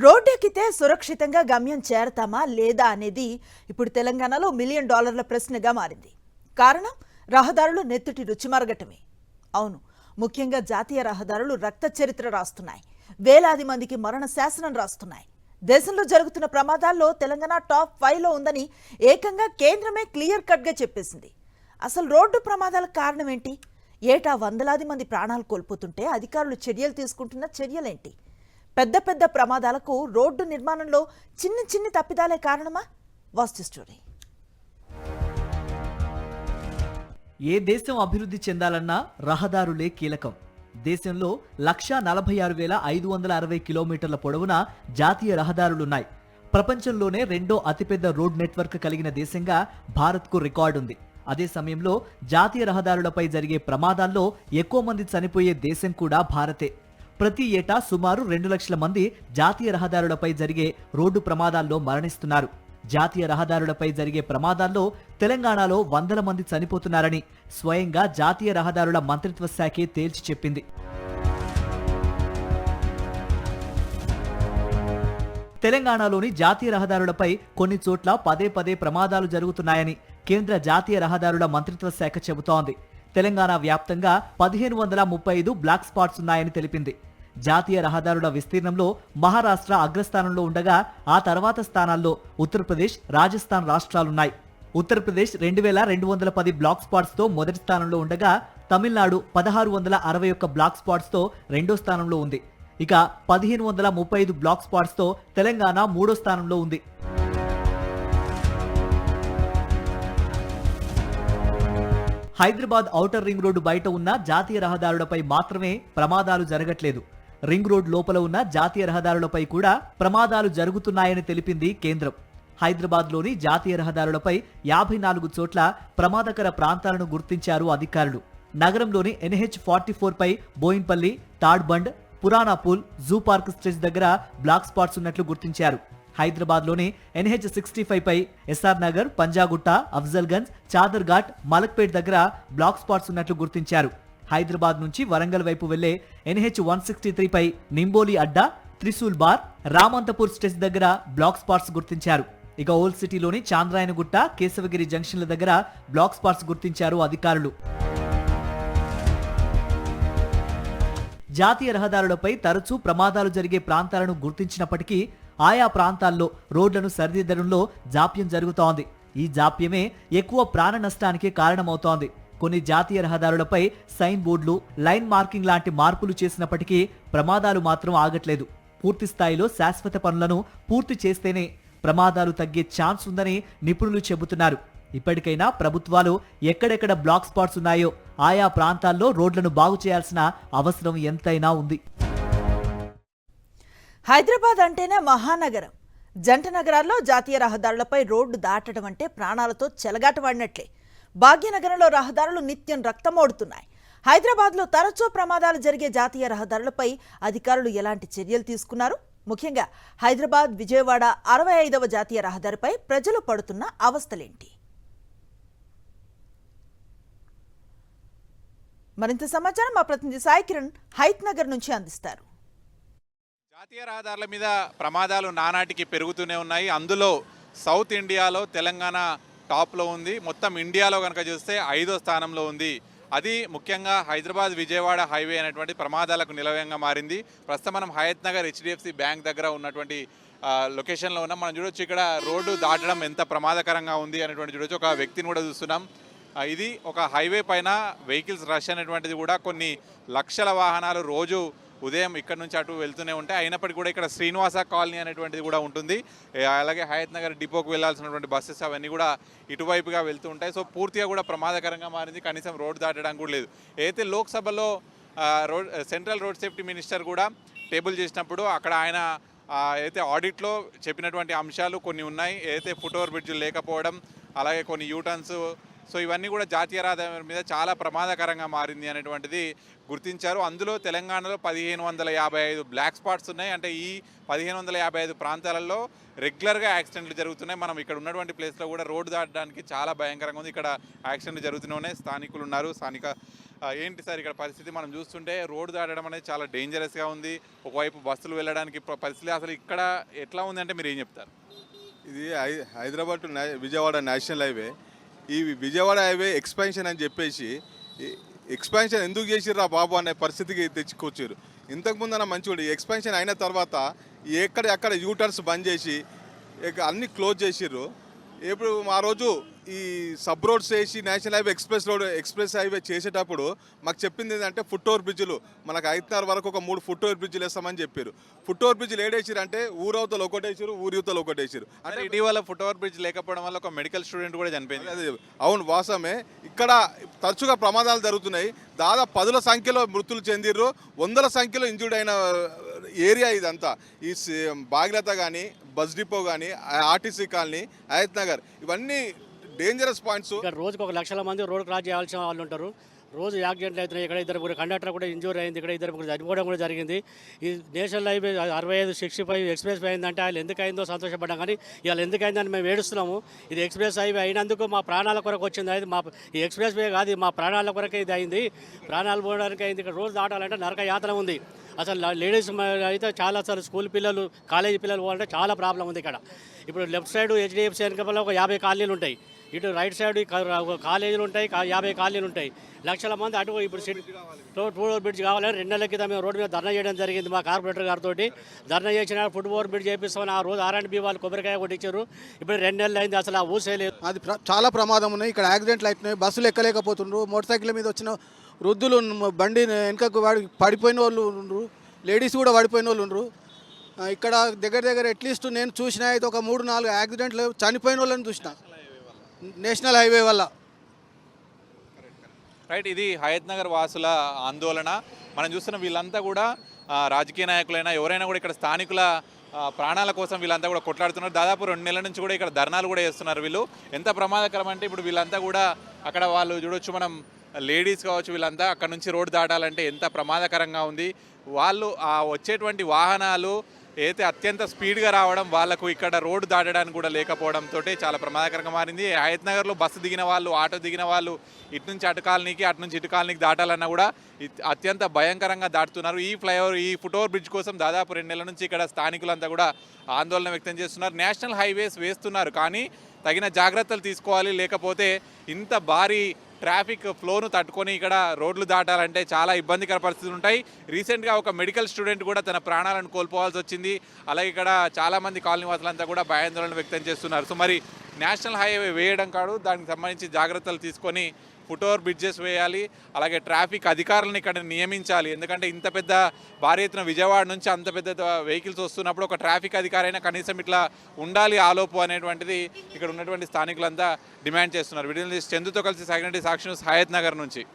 రోడ్డెక్కితే సురక్షితంగా గమ్యం చేరతామా లేదా అనేది ఇప్పుడు తెలంగాణలో $1 మిలియన్ ప్రశ్నగా మారింది. కారణం రహదారులు నెత్తుటి రుచి మరగటమే. అవును, ముఖ్యంగా జాతీయ రహదారులు రక్త చరిత్ర రాస్తున్నాయి. వేలాది మందికి మరణ శాసనం రాస్తున్నాయి. దేశంలో జరుగుతున్న ప్రమాదాల్లో తెలంగాణ టాప్ 5లో ఉందని ఏకంగా కేంద్రమే క్లియర్ కట్గా చెప్పేసింది. అసలు రోడ్డు ప్రమాదాలకు కారణం ఏంటి? ఏటా వందలాది మంది ప్రాణాలు కోల్పోతుంటే అధికారులు చర్యలు తీసుకుంటున్న చర్యలేంటి? పెద్ద పెద్ద ప్రమాదాలకు రోడ్డు నిర్మాణంలో చిన్న తప్పిదాలే కారణమా? వాస్తు స్టోరీ. ఏ దేశం అభివృద్ధి చెందాలన్నా రహదారులే కీలకం. దేశంలో 1,46,560 కిలోమీటర్ల పొడవున జాతీయ రహదారులున్నాయి. ప్రపంచంలోనే రెండో అతిపెద్ద రోడ్ నెట్వర్క్ కలిగిన దేశంగా భారత్కు రికార్డుంది. అదే సమయంలో జాతీయ రహదారులపై జరిగే ప్రమాదాల్లో ఎక్కువ మంది చనిపోయే దేశం కూడా భారతే. ప్రతి ఏటా సుమారు 2 లక్షల మంది జాతీయ రహదారులపై జరిగే రోడ్డు ప్రమాదాల్లో మరణిస్తున్నారు. జాతీయ రహదారులపై జరిగే ప్రమాదాల్లో తెలంగాణలో వందల మంది చనిపోతున్నారని స్వయంగా జాతీయ రహదారుల మంత్రిత్వ శాఖే తేల్చి చెప్పింది. తెలంగాణలోని జాతీయ రహదారులపై కొన్ని చోట్ల పదే ప్రమాదాలు జరుగుతున్నాయని కేంద్ర జాతీయ రహదారుల మంత్రిత్వ శాఖ చెబుతోంది. తెలంగాణ వ్యాప్తంగా 1,535 బ్లాక్ స్పాట్స్ ఉన్నాయని తెలిపింది. జాతీయ రహదారుల విస్తీర్ణంలో మహారాష్ట్ర అగ్రస్థానంలో ఉండగా ఆ తర్వాత స్థానాల్లో ఉత్తరప్రదేశ్, రాజస్థాన్ రాష్ట్రాలున్నాయి. ఉత్తరప్రదేశ్ 2,210 బ్లాక్ స్పాట్స్ తో మొదటి స్థానంలో ఉండగా తమిళనాడు 1,661 బ్లాక్ స్పాట్స్ తో రెండో స్థానంలో ఉంది. ఇక 1,535 బ్లాక్ స్పాట్స్ తో తెలంగాణ మూడో స్థానంలో ఉంది. హైదరాబాద్ ఔటర్ రింగ్ రోడ్డు బయట ఉన్న జాతీయ రహదారులపై మాత్రమే ప్రమాదాలు జరగట్లేదు. రింగ్ రోడ్ లోపల ఉన్న జాతీయ రహదారులపై కూడా ప్రమాదాలు జరుగుతున్నాయని తెలిపింది కేంద్రం. హైదరాబాద్లోని జాతీయ రహదారులపై 54 చోట్ల ప్రమాదకర ప్రాంతాలను గుర్తించారు అధికారులు. నగరంలోని NH-44 పై Bowenpally, Tadbund, Puranapul, zoo park stretch దగ్గర బ్లాక్ స్పాట్స్ ఉన్నట్లు గుర్తించారు. హైదరాబాద్లోని NH-65 పై ఎస్ఆర్ నగర్, పంజాగుట్ట, అఫ్జల్గంజ్, చాదర్ఘాట్, మలక్పేట్ దగ్గర బ్లాక్ స్పాట్స్ ఉన్నట్లు గుర్తించారు. హైదరాబాద్ నుంచి వరంగల్ వైపు వెళ్లే NH-163 పై నింబోలి అడ్డా, త్రిశూల్ బార్, రామంతపూర్ స్టెచ్ దగ్గర బ్లాక్ స్పాట్స్ గుర్తించారు. ఇక ఓల్డ్ సిటీలోని చాంద్రాయనగుట్ట, కేశవగిరి జంక్షన్ల దగ్గర బ్లాక్ స్పాట్స్ గుర్తించారు అధికారులు. జాతీయ రహదారులపై తరచూ ప్రమాదాలు జరిగే ప్రాంతాలను గుర్తించినప్పటికీ ఆయా ప్రాంతాల్లో రోడ్లను సరిదిద్దడంలో జాప్యం జరుగుతోంది. ఈ జాప్యమే ఎక్కువ ప్రాణ నష్టానికి కారణమవుతోంది. కొన్ని జాతీయ రహదారులపై సైన్ బోర్డులు, లైన్ మార్కింగ్ లాంటి మార్పులు చేసినప్పటికీ ప్రమాదాలు మాత్రం ఆగట్లేదు. పూర్తి స్థాయిలో శాశ్వత పనులను పూర్తి చేస్తేనే ప్రమాదాలు తగ్గే ఛాన్స్ ఉందని నిపుణులు చెబుతున్నారు. ఇప్పటికైనా ప్రభుత్వాలు ఎక్కడెక్కడ బ్లాక్ స్పాట్స్ ఉన్నాయో ఆయా ప్రాంతాల్లో రోడ్లను బాగు చేయాల్సిన అవసరం ఎంతైనా ఉంది. హైదరాబాద్ అంటేనే మహానగరం. జంట నగరాల్లో జాతీయ రహదారులపై రోడ్డు దాటడం అంటే ప్రాణాలతో చెలగాటవాడినట్లే. భాగ్యనగరంలో రహదారులు నిత్యం రక్తమోడుతున్నాయి. హైదరాబాద్లో తరచూ ప్రమాదాలు జరిగే జాతీయ రహదారులపై అధికారులు ఎలాంటి చర్యలు తీసుకున్నారు? ముఖ్యంగా హైదరాబాద్ విజయవాడ 65వ జాతీయ రహదారిపై ప్రజలు పడుతున్న అవస్థలేంటి? మరింత సమాచారం మా ప్రతినిధి సాయి కిరణ్ హైత్ నగర్ నుంచి అందిస్తారు. జాతీయ రహదారుల మీద ప్రమాదాలు నానాటికి పెరుగుతూనే ఉన్నాయి. అందులో సౌత్ ఇండియాలో తెలంగాణ టాప్లో ఉంది. మొత్తం ఇండియాలో కనుక చూస్తే 5వ స్థానంలో ఉంది. అది ముఖ్యంగా హైదరాబాద్ విజయవాడ హైవే అనేటువంటి ప్రమాదాలకు నిలయంగా మారింది. ప్రస్తుతం మనం హయత్ నగర్ HDFC బ్యాంక్ దగ్గర ఉన్నటువంటి లొకేషన్లో ఉన్నాం. మనం చూడొచ్చు ఇక్కడ రోడ్డు దాటడం ఎంత ప్రమాదకరంగా ఉంది అనేటువంటి చూడొచ్చు. ఒక వ్యక్తిని కూడా చూస్తున్నాం. ఇది ఒక హైవే పైన వెహికల్స్ రష్ అనేటువంటిది కూడా కొన్ని లక్షల వాహనాలు రోజు ఉదయం ఇక్కడ నుంచి అటు వెళ్తూనే ఉంటాయి. అయినప్పటికీ కూడా ఇక్కడ శ్రీనివాస కాలనీ అనేటువంటిది కూడా ఉంటుంది. అలాగే హయత్ నగర్ డిపోకు వెళ్లాల్సినటువంటి బస్సెస్ అవన్నీ కూడా ఇటువైపుగా వెళ్తూ ఉంటాయి. సో పూర్తిగా కూడా ప్రమాదకరంగా మారింది. కనీసం రోడ్డు దాటడానికి కూడా లేదు. అయితే లోక్సభలో సెంట్రల్ రోడ్ సేఫ్టీ మినిస్టర్ కూడా టేబుల్ చేసినప్పుడు అక్కడ ఆయన అయితే ఆడిట్లో చెప్పినటువంటి అంశాలు కొన్ని ఉన్నాయి. ఏదైతే ఫుట్ ఓవర్ బ్రిడ్జ్ లేకపోవడం, అలాగే కొన్ని యూటర్న్స్, సో ఇవన్నీ కూడా జాతీయ రహదారుల మీద చాలా ప్రమాదకరంగా మారింది అనేటువంటిది గుర్తించారు. అందులో తెలంగాణలో 1,555 బ్లాక్ స్పాట్స్ ఉన్నాయి. అంటే ఈ 1,555 ప్రాంతాలలో రెగ్యులర్గా యాక్సిడెంట్లు జరుగుతున్నాయి. మనం ఇక్కడ ఉన్నటువంటి ప్లేస్లో కూడా రోడ్డు దాటడానికి చాలా భయంకరంగా ఉంది. ఇక్కడ యాక్సిడెంట్లు జరుగుతూనే ఉన్నాయి. స్థానికులు ఉన్నారు, స్థానిక ఏంటి సార్ ఇక్కడ పరిస్థితి మనం చూస్తుంటే రోడ్డు దాటడం అనేది చాలా డేంజరస్గా ఉంది. ఒకవైపు బస్సులు వెళ్ళడానికి పరిస్థితి అసలు ఇక్కడ ఎట్లా ఉంది అంటే మీరు ఏం చెప్తారు? ఇది Hyderabad to Vijayawada national highway. ఈ విజయవాడ హైవే ఎక్స్పాన్షన్ అని చెప్పేసి ఎక్స్పాన్షన్ ఎందుకు చేసిర్రా బాబు అనే పరిస్థితికి తెచ్చుకొచ్చారు. ఇంతకుముందు అన్న మంచిగా ఈ ఎక్స్పాన్షన్ అయిన తర్వాత ఎక్కడ యూటర్న్స్ బంద్ చేసి అన్నీ క్లోజ్ చేసిర్రు. ఇప్పుడు ఆ రోజు ఈ సబ్ రోడ్స్ వేసి నేషనల్ హైవే ఎక్స్ప్రెస్ హైవే చేసేటప్పుడు మాకు చెప్పింది ఏంటంటే ఫుట్ ఓవర్ బ్రిడ్జ్లు మనకు 5 వరకు ఒక 3 ఫుట్ ఓవర్ బ్రిడ్జ్లు వేస్తామని చెప్పారు. ఫుట్ ఓవర్ బ్రిడ్జ్లు ఏడేసారు అంటే ఊరవతలు ఒకటేసారు, ఊరివతలు ఒకటేసారు. అంటే ఇటీవల ఫుట్ ఓవర్ బ్రిడ్జ్ లేకపోవడం వల్ల ఒక మెడికల్ స్టూడెంట్ కూడా చనిపోయింది. అదే అవును, వాస్తవమే. ఇక్కడ తరచుగా ప్రమాదాలు జరుగుతున్నాయి. దాదాపు 10ల సంఖ్యలో మృతులు చెందిర్రు, 100ల సంఖ్యలో ఇంజూర్డ్ అయిన ఏరియా ఇదంతా. ఈ భాగీరథ కానీ, బస్ డిపో కానీ, ఆర్టీసీ కాలనీ, హయత్ నగర్ ఇవన్నీ డేంజరస్ పాయింట్స్. ఇక్కడ రోజుకు 1 లక్షల మంది రోడ్ క్రాస్ చేయాల్సిన వాళ్ళు ఉంటారు. రోజు యాక్సిడెంట్లు అవుతున్నాయి. ఇక్కడ ఇద్దరు కూడా కండక్టర్ కూడా ఇంజూర్ అయింది, ఇక్కడ ఇద్దరు కూడా చనిపోవడం కూడా జరిగింది. ఈ నేషనల్ హైవే 65, 65 ఎక్స్ప్రెస్ అయిందంటే వాళ్ళు ఎందుకు అయిందో సంతోషపడ్డాం, కానీ ఇవాళ ఎందుకు అయిందని మేము ఏడుస్తున్నాము. ఇది ఎక్స్ప్రెస్ హైవే అయినందుకు మా ప్రాణాల కొరకు వచ్చింది. అది మా ఈ ఎక్స్ప్రెస్ వే కాదు, మా ప్రాణాల కొరకే ఇది అయింది. ప్రాణాలు పోవడానికి అయింది. ఇక్కడ రోజు దాటాలంటే నరక యాత్ర ఉంది. అసలు లేడీస్ అయితే చాలా, అసలు స్కూల్ పిల్లలు, కాలేజీ పిల్లలు పోవాలంటే చాలా ప్రాబ్లం ఉంది ఇక్కడ. ఇప్పుడు లెఫ్ట్ సైడ్ హెచ్డిఎఫ్సి వెనకాల ఒక 50 కాలనీలు ఉంటాయి, ఇటు రైట్ సైడ్ కాలేజీలు ఉంటాయి, 50 కాలనీలు ఉంటాయి. లక్షల మంది అటు ఇప్పుడు ఫుట్ ఓవర్ బ్రిడ్జ్ కావాలని 2 నెలల క్రితం మేము రోడ్డు మీద ధర్నా చేయడం జరిగింది. మా కార్పొరేటర్ గారితో ధర్నా చేసిన ఫుట్ ఓవర్ బ్రిడ్జ్ చేపిస్తామని ఆ రోజు R&B వాళ్ళు కొబ్బరికాయ కొట్టించారు. ఇప్పుడు 2 నెలలు అయింది, అసలు ఆ ఊసే లేదు. అది చాలా ప్రమాదం ఉన్నాయి. ఇక్కడ యాక్సిడెంట్లు అవుతున్నాయి, బస్సులు ఎక్కలేకపోతుండ్రు. మోటార్ సైకిల్ మీద వచ్చిన వృద్ధులు, బండి వెనుకకు పడిపోయిన వాళ్ళు ఉండ్రు, లేడీస్ కూడా పడిపోయిన వాళ్ళు ఉండ్రు. ఇక్కడ దగ్గర అట్లీస్ట్ నేను చూసిన అయితే ఒక 3-4 యాక్సిడెంట్లు చనిపోయిన వాళ్ళని చూసిన నేషనల్ హైవే వల్ల. రైట్, ఇది హయత్ నగర్ వాసుల ఆందోళన. మనం చూస్తున్న వీళ్ళంతా కూడా రాజకీయ నాయకులైనా ఎవరైనా కూడా ఇక్కడ స్థానికుల ప్రాణాల కోసం వీళ్ళంతా కూడా కొట్లాడుతున్నారు. దాదాపు 2 నెలల నుంచి కూడా ఇక్కడ ధర్నాలు కూడా చేస్తున్నారు. వీళ్ళు ఎంత ప్రమాదకరం అంటే ఇప్పుడు వీళ్ళంతా కూడా అక్కడ వాళ్ళు చూడొచ్చు, మనం లేడీస్ కావచ్చు, వీళ్ళంతా అక్కడ నుంచి రోడ్డు దాటాలంటే ఎంత ప్రమాదకరంగా ఉంది. వాళ్ళు వచ్చేటువంటి వాహనాలు అయితే అత్యంత స్పీడ్గా రావడం, వాళ్ళకు ఇక్కడ రోడ్డు దాటడానికి కూడా లేకపోవడంతో చాలా ప్రమాదకరంగా మారింది. హయత్ నగర్లో బస్సు దిగిన వాళ్ళు, ఆటో దిగిన వాళ్ళు ఇటు నుంచి అటు కాలనీకి, అటు నుంచి ఇటు కాలనీకి దాటాలన్నా కూడా అత్యంత భయంకరంగా దాటుతున్నారు. ఈ ఫ్లైఓవర్, ఈ ఫుట్ ఓవర్ బ్రిడ్జ్ కోసం దాదాపు 2 నెలల నుంచి ఇక్కడ స్థానికులంతా కూడా ఆందోళన వ్యక్తం చేస్తున్నారు. నేషనల్ హైవేస్ వేస్తున్నారు, కానీ తగిన జాగ్రత్తలు తీసుకోవాలి. లేకపోతే ఇంత భారీ ట్రాఫిక్ ఫ్లోను తట్టుకొని ఇక్కడ రోడ్లు దాటాలంటే చాలా ఇబ్బందికర పరిస్థితులు ఉంటాయి. రీసెంట్గా ఒక మెడికల్ స్టూడెంట్ కూడా తన ప్రాణాలను కోల్పోవాల్సి వచ్చింది. అలాగే ఇక్కడ చాలామంది కాలనీ వాసులంతా కూడా భయాందోళన వ్యక్తం చేస్తున్నారు. సో మరి నేషనల్ హైవే వేయడం కాదు, దానికి సంబంధించి జాగ్రత్తలు తీసుకొని ఫుట్ ఓవర్ బ్రిడ్జెస్ వేయాలి. అలాగే ట్రాఫిక్ అధికారులను ఇక్కడ నియమించాలి. ఎందుకంటే ఇంత పెద్ద భారీ ఎత్తున విజయవాడ నుంచి అంత పెద్ద వెహికల్స్ వస్తున్నప్పుడు ఒక ట్రాఫిక్ అధికారి అయినా కనీసం ఇట్లా ఉండాలి ఆలోపు అనేటువంటిది ఇక్కడ ఉన్నటువంటి స్థానికులంతా డిమాండ్ చేస్తున్నారు. వీడియో చందుతో కలిసి సాక్షి న్యూస్ హయత్ నగర్ నుంచి.